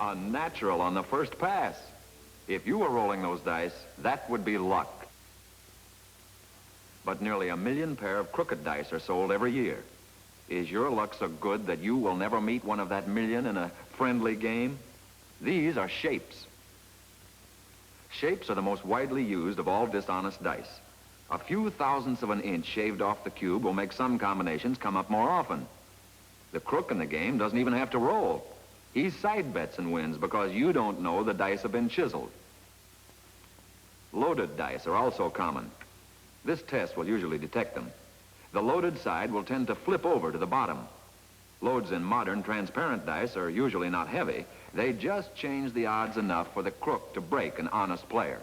Unnatural on the first pass. If you were rolling those dice, that would be luck. But nearly 1 million pair of crooked dice are sold every year. Is your luck so good that you will never meet one of that million in a friendly game? These are shapes. Shapes are the most widely used of all dishonest dice. A few thousandths of an inch shaved off the cube will make some combinations come up more often. The crook in the game doesn't even have to roll. He side bets and wins because you don't know the dice have been chiseled. Loaded dice are also common. This test will usually detect them. The loaded side will tend to flip over to the bottom. Loads in modern transparent dice are usually not heavy. They just change the odds enough for the crook to break an honest player.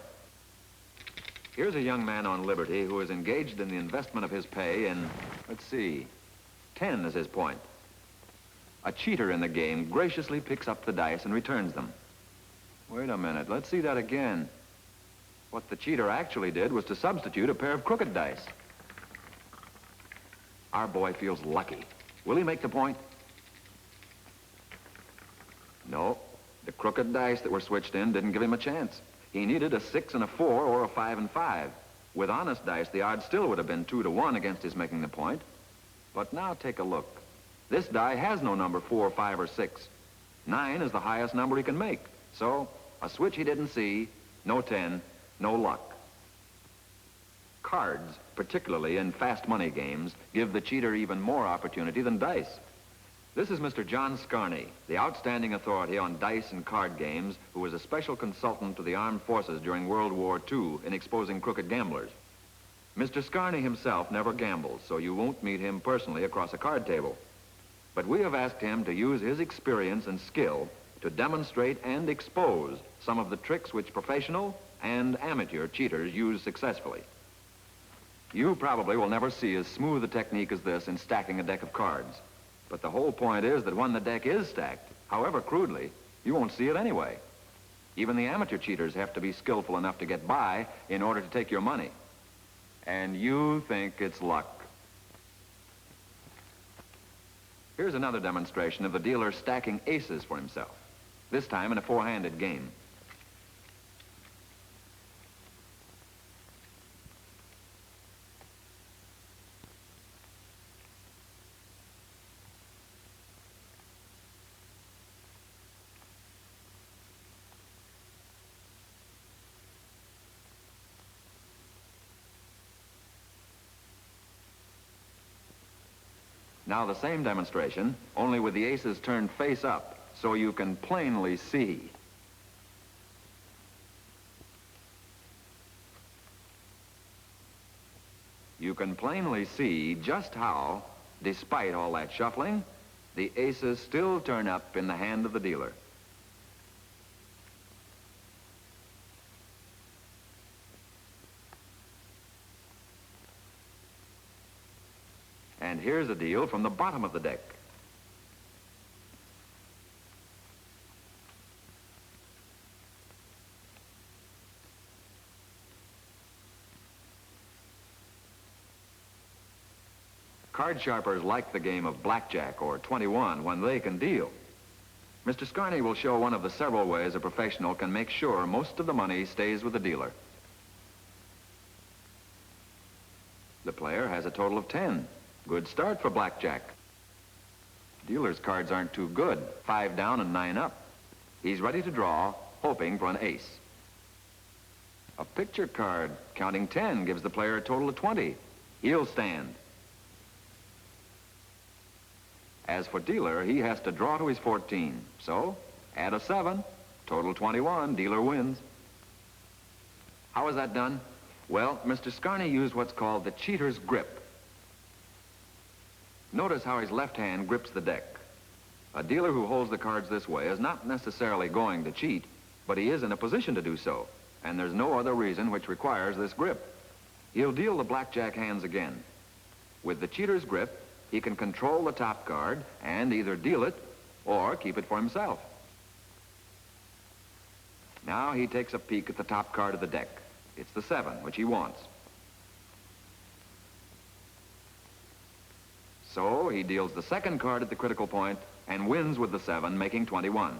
Here's a young man on liberty who is engaged in the investment of his pay in, let's see, 10 is his point. A cheater in the game graciously picks up the dice and returns them. Wait a minute, let's see that again. What the cheater actually did was to substitute a pair of crooked dice. Our boy feels lucky. Will he make the point? No, the crooked dice that were switched in didn't give him a chance. He needed a 6 and a 4 or a 5 and 5. With honest dice, the odds still would have been 2 to 1 against his making the point. But now take a look. This die has no number 4, 5, or 6. 9 is the highest number he can make. So, a switch he didn't see, no 10, no luck. Cards, particularly in fast money games, give the cheater even more opportunity than dice. This is Mr. John Scarne, the outstanding authority on dice and card games, who was a special consultant to the armed forces during World War II in exposing crooked gamblers. Mr. Scarne himself never gambles, so you won't meet him personally across a card table. But we have asked him to use his experience and skill to demonstrate and expose some of the tricks which professional and amateur cheaters use successfully. You probably will never see as smooth a technique as this in stacking a deck of cards. But the whole point is that when the deck is stacked, however crudely, you won't see it anyway. Even the amateur cheaters have to be skillful enough to get by in order to take your money. And you think it's luck. Here's another demonstration of the dealer stacking aces for himself, this time in a four-handed game. Now the same demonstration, only with the aces turned face up, so you can plainly see. You can plainly see just how, despite all that shuffling, the aces still turn up in the hand of the dealer. And here's a deal from the bottom of the deck. Card sharpers like the game of blackjack or 21 when they can deal. Mr. Scarne will show one of the several ways a professional can make sure most of the money stays with the dealer. The player has a total of 10. Good start for blackjack. Dealer's cards aren't too good. 5 down and 9 up. He's ready to draw, hoping for an ace. A picture card counting 10 gives the player a total of 20. He'll stand. As for dealer, he has to draw to his 14. So, add a 7, total 21, dealer wins. How is that done? Well, Mr. Scarne used what's called the cheater's grip. Notice how his left hand grips the deck. A dealer who holds the cards this way is not necessarily going to cheat, but he is in a position to do so, and there's no other reason which requires this grip. He'll deal the blackjack hands again. With the cheater's grip, he can control the top card and either deal it or keep it for himself. Now he takes a peek at the top card of the deck. It's the 7, which he wants. So he deals the second card at the critical point and wins with the 7, making 21.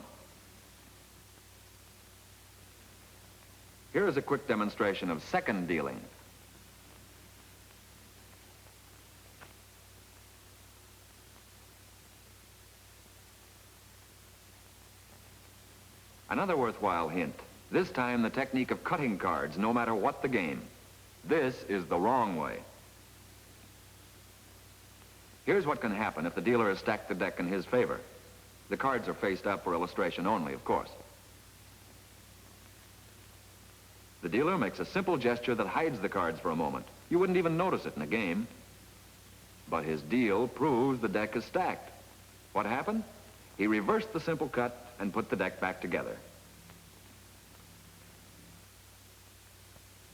Here is a quick demonstration of second dealing. Another worthwhile hint. This time the technique of cutting cards, no matter what the game. This is the wrong way. Here's what can happen if the dealer has stacked the deck in his favor. The cards are faced up for illustration only, of course. The dealer makes a simple gesture that hides the cards for a moment. You wouldn't even notice it in a game. But his deal proves the deck is stacked. What happened? He reversed the simple cut and put the deck back together.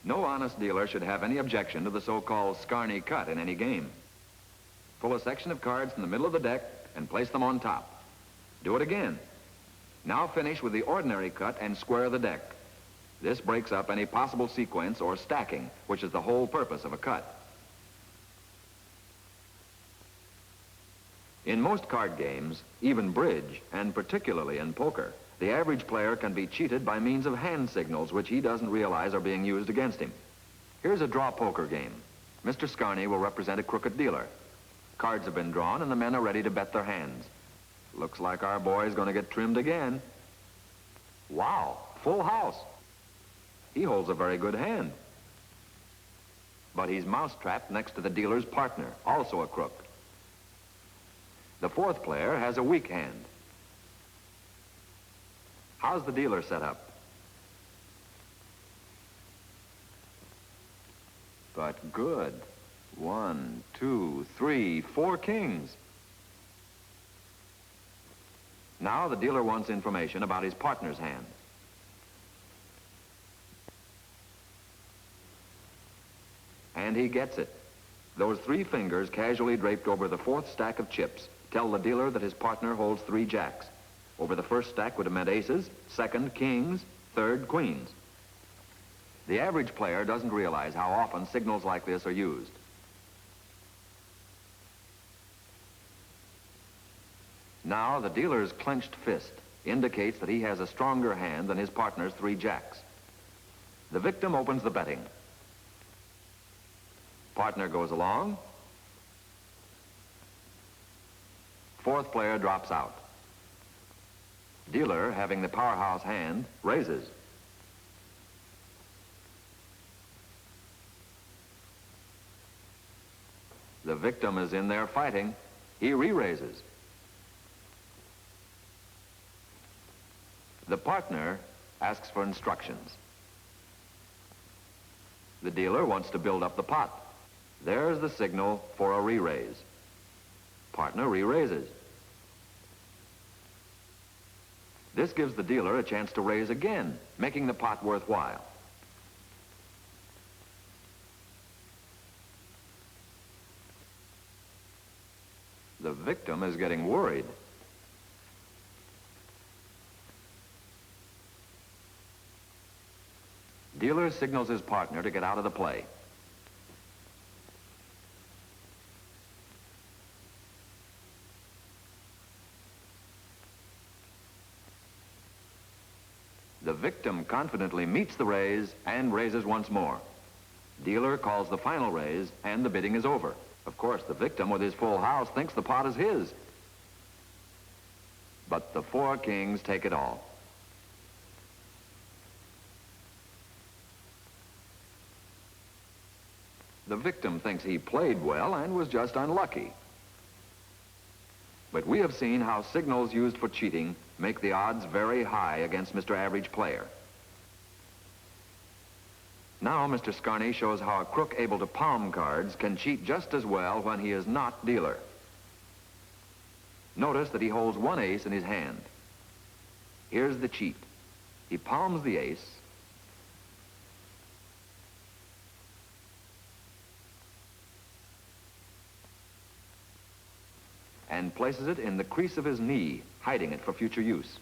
No honest dealer should have any objection to the so-called Scarne cut in any game. Pull a section of cards from the middle of the deck and place them on top. Do it again. Now finish with the ordinary cut and square the deck. This breaks up any possible sequence or stacking, which is the whole purpose of a cut. In most card games, even bridge, and particularly in poker, the average player can be cheated by means of hand signals which he doesn't realize are being used against him. Here's a draw poker game. Mr. Scarne will represent a crooked dealer. Cards have been drawn and the men are ready to bet their hands. Looks like our boy's going to get trimmed again. Wow, full house. He holds a very good hand. But he's mousetrapped next to the dealer's partner, also a crook. The fourth player has a weak hand. How's the dealer set up? But good. 1, 2, 3, 4 kings. Now the dealer wants information about his partner's hand. And he gets it. Those 3 fingers casually draped over the 4th stack of chips tell the dealer that his partner holds 3 jacks. Over the 1st stack would have meant aces, 2nd, kings, 3rd, queens. The average player doesn't realize how often signals like this are used. Now, the dealer's clenched fist indicates that he has a stronger hand than his partner's 3 jacks. The victim opens the betting. Partner goes along. 4th player drops out. Dealer, having the powerhouse hand, raises. The victim is in there fighting. He re-raises. The partner asks for instructions. The dealer wants to build up the pot. There's the signal for a re-raise. Partner re-raises. This gives the dealer a chance to raise again, making the pot worthwhile. The victim is getting worried. Dealer signals his partner to get out of the play. The victim confidently meets the raise and raises once more. Dealer calls the final raise and the bidding is over. Of course, the victim with his full house thinks the pot is his. But the 4 kings take it all. The victim thinks he played well and was just unlucky. But we have seen how signals used for cheating make the odds very high against Mr. Average Player. Now Mr. Scarne shows how a crook able to palm cards can cheat just as well when he is not dealer. Notice that he holds 1 ace in his hand. Here's the cheat. He palms the ace, and places it in the crease of his knee, hiding it for future use.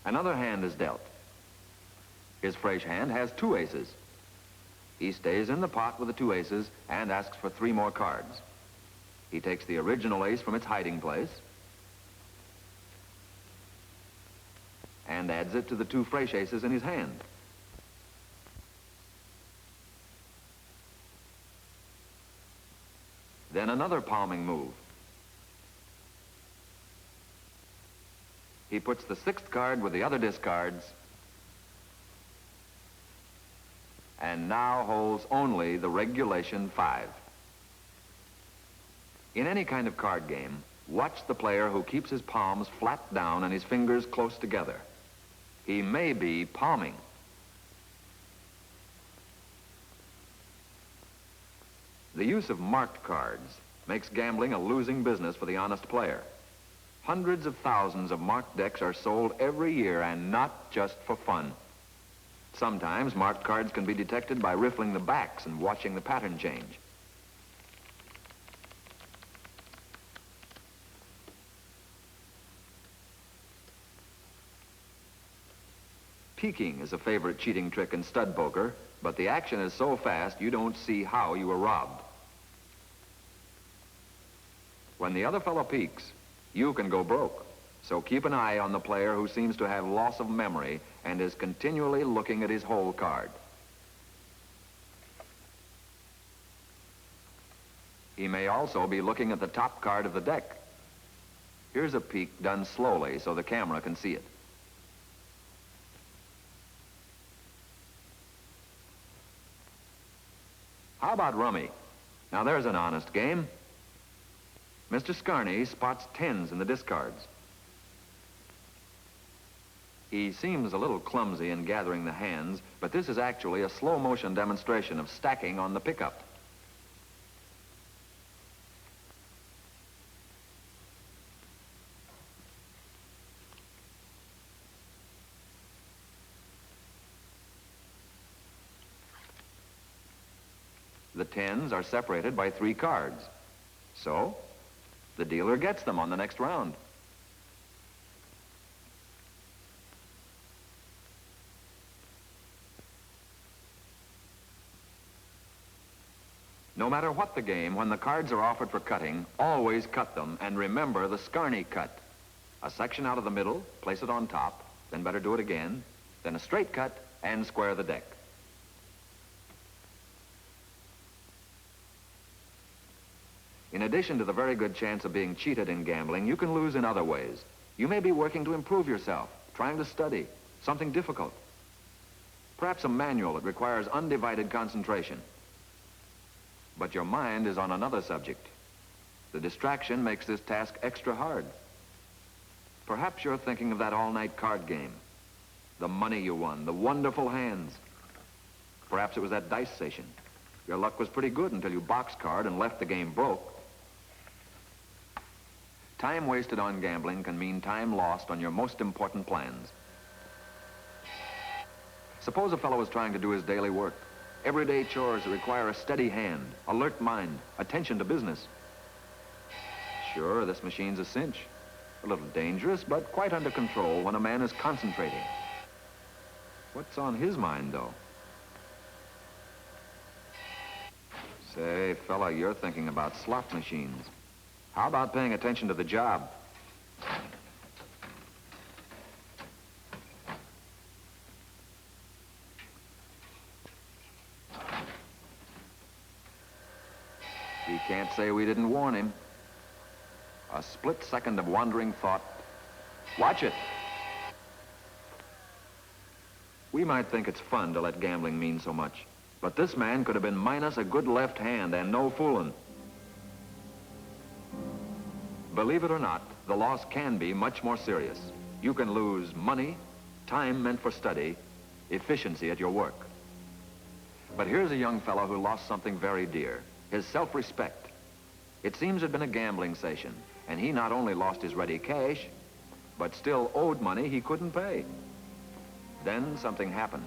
Another hand is dealt. His fresh hand has 2 aces. He stays in the pot with the 2 aces and asks for 3 more cards. He takes the original ace from its hiding place and adds it to the 2 fresh aces in his hand. Then another palming move. He puts the 6th card with the other discards and now holds only the regulation 5. In any kind of card game, watch the player who keeps his palms flat down and his fingers close together. He may be palming. The use of marked cards makes gambling a losing business for the honest player. Hundreds of thousands of marked decks are sold every year, and not just for fun. Sometimes marked cards can be detected by riffling the backs and watching the pattern change. Peeking is a favorite cheating trick in stud poker, but the action is so fast you don't see how you were robbed. When the other fellow peeks, you can go broke. So keep an eye on the player who seems to have loss of memory and is continually looking at his whole card. He may also be looking at the top card of the deck. Here's a peek done slowly so the camera can see it. How about Rummy? Now there's an honest game. Mr. Scarne spots 10s in the discards. He seems a little clumsy in gathering the hands, but this is actually a slow motion demonstration of stacking on the pickup. The 10s are separated by 3 cards. So, the dealer gets them on the next round. No matter what the game, when the cards are offered for cutting, always cut them, and remember the Scarne cut. A section out of the middle, place it on top, then better do it again, then a straight cut, and square the deck. In addition to the very good chance of being cheated in gambling, you can lose in other ways. You may be working to improve yourself, trying to study, something difficult. Perhaps a manual that requires undivided concentration. But your mind is on another subject. The distraction makes this task extra hard. Perhaps you're thinking of that all-night card game, the money you won, the wonderful hands. Perhaps it was that dice station. Your luck was pretty good until you boxcard and left the game broke. Time wasted on gambling can mean time lost on your most important plans. Suppose a fellow is trying to do his daily work. Everyday chores that require a steady hand, alert mind, attention to business. Sure, this machine's a cinch. A little dangerous, but quite under control when a man is concentrating. What's on his mind, though? Say, fella, you're thinking about slot machines. How about paying attention to the job? He can't say we didn't warn him. A split second of wandering thought. Watch it. We might think it's fun to let gambling mean so much, but this man could have been minus a good left hand and no fooling. Believe it or not, the loss can be much more serious. You can lose money, time meant for study, efficiency at your work. But here's a young fellow who lost something very dear, his self-respect. It seems it had been a gambling session, and he not only lost his ready cash, but still owed money he couldn't pay. Then something happened.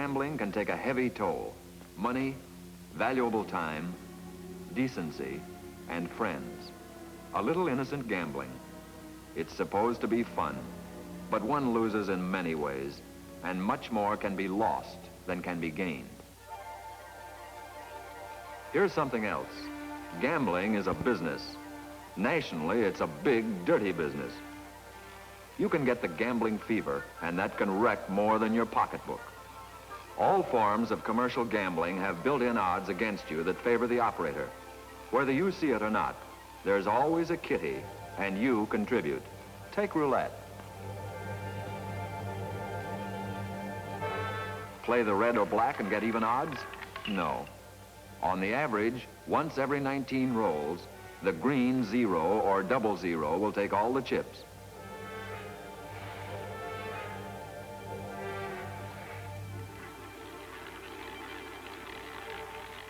gambling can take a heavy toll. Money, valuable time, decency, and friends. A little innocent gambling. It's supposed to be fun, but one loses in many ways, and much more can be lost than can be gained. Here's something else. Gambling is a business. Nationally, it's a big, dirty business. You can get the gambling fever, and that can wreck more than your pocketbook. All forms of commercial gambling have built-in odds against you that favor the operator. Whether you see it or not, there's always a kitty, and you contribute. Take roulette. Play the red or black and get even odds? No. On the average, once every 19 rolls, the green 0 or double 0 will take all the chips.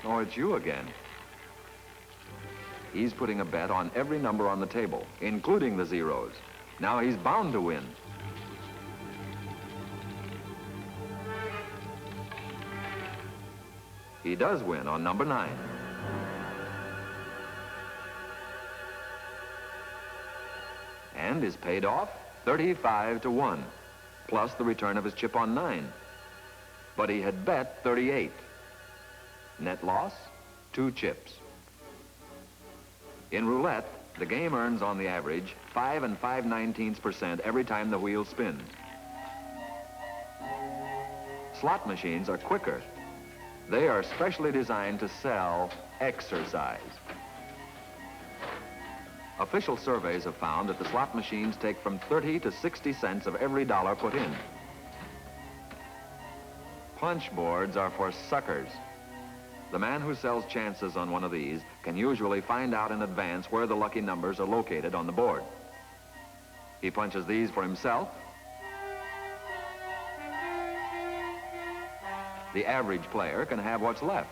Oh, it's you again. He's putting a bet on every number on the table, including the zeros. Now he's bound to win. He does win on number 9. And is paid off 35-1, plus the return of his chip on 9. But he had bet 38. Net loss, 2 chips. In roulette, the game earns on the average 5 5/19% every time the wheel spins. Slot machines are quicker. They are specially designed to sell exercise. Official surveys have found that the slot machines take from 30 to 60 cents of every dollar put in. Punch boards are for suckers. The man who sells chances on one of these can usually find out in advance where the lucky numbers are located on the board. He punches these for himself. The average player can have what's left.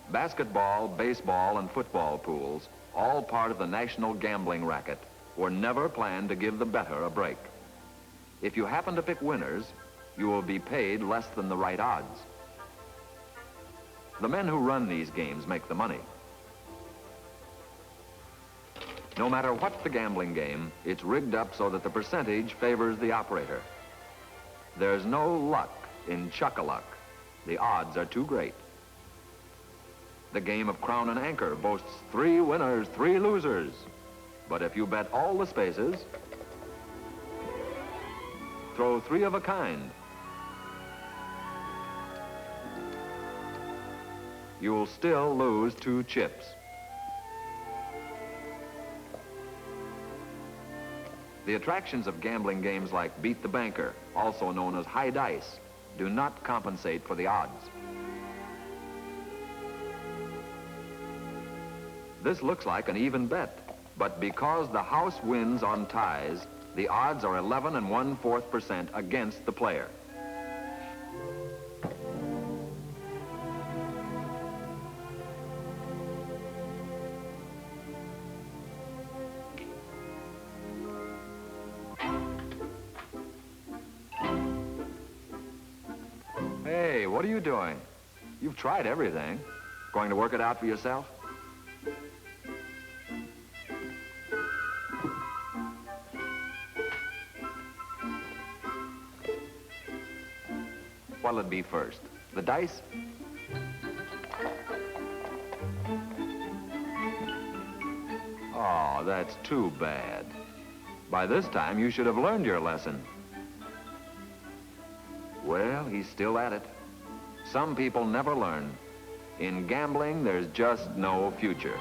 Basketball, baseball, and football pools, all part of the national gambling racket, were never planned to give the bettor a break. If you happen to pick winners, you will be paid less than the right odds. The men who run these games make the money. No matter what's the gambling game, it's rigged up so that the percentage favors the operator. There's no luck in chuck-a-luck. The odds are too great. The game of crown and anchor boasts 3 winners, 3 losers. But if you bet all the spaces, throw 3 of a kind, you will still lose 2 chips. The attractions of gambling games like Beat the Banker, also known as high dice, do not compensate for the odds. This looks like an even bet, but because the house wins on ties, the odds are 11 1/4% against the player. Hey, what are you doing? You've tried everything. Going to work it out for yourself? What'll it be first? The dice? Oh, that's too bad. By this time, you should have learned your lesson. Well, he's still at it. Some people never learn. In gambling, there's just no future.